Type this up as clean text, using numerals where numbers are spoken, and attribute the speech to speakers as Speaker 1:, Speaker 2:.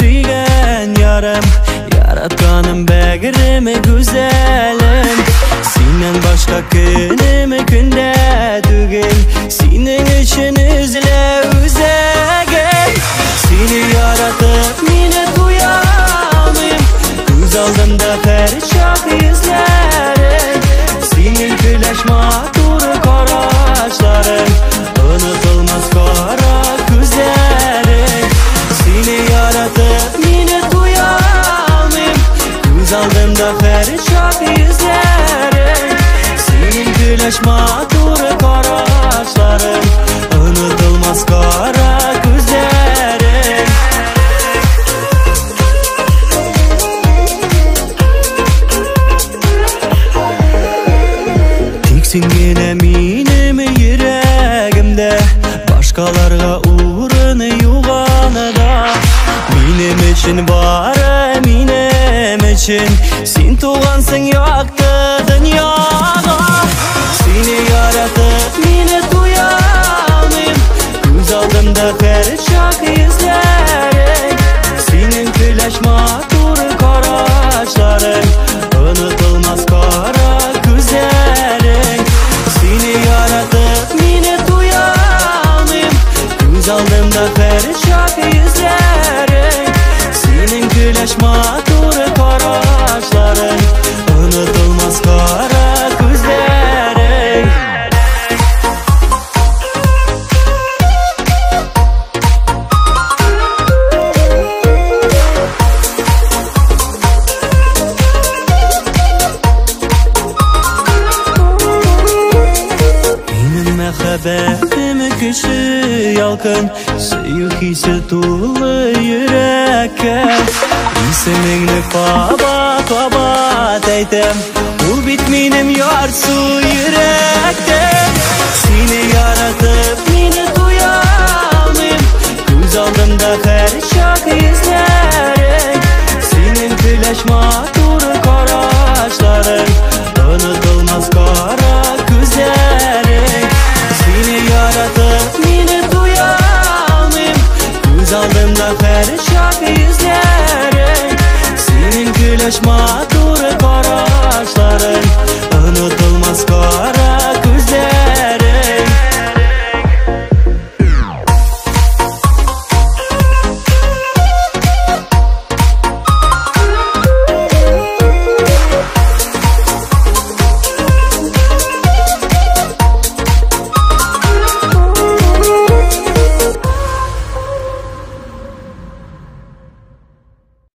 Speaker 1: suygan yarım, yaratganim bagrim güzelim. Senden başka günüm künde tugil, senin için üzle üzegin. Seni yaratıp meni duyamım, göz aldımda perişak izlerim. Senin güleş matur karaşların, unutulmaz kara güzelim. Seni yaratıp meni duyamım, göz aldımda perişak izlerim. Senin güleş matur karaşların, unutulmaz kara güzelim. Tiksin yine benim yüreğimde, başkalarga uğrunu yuğanıda. Benim için var, benim için sen tuğansın yaktı dünyada. Seni yaratıp meni duyamım, göz aldımda perişak izlerim. Senin güleş matur karaşların, unutulmaz kara güzelim. Seni yaratıp meni duyamım, göz aldımda perişak izlerim. Senin güleş matur karaşların, unutulmaz kara güzelim. Benim mehabetim güçlü yalkın, suyuk hissi dolu yürekке. İsmini kabat kabat eytem, ul bitmenim yar su yürekte. Seni yaratıp meni duyamım, göz aldımda perişak izlerim. Senin güleş matur karaşların, unutulmaz kara güzelim. Seni yaratıp meni duyamım, göz aldımda perişak izlerim. Senin güleş matur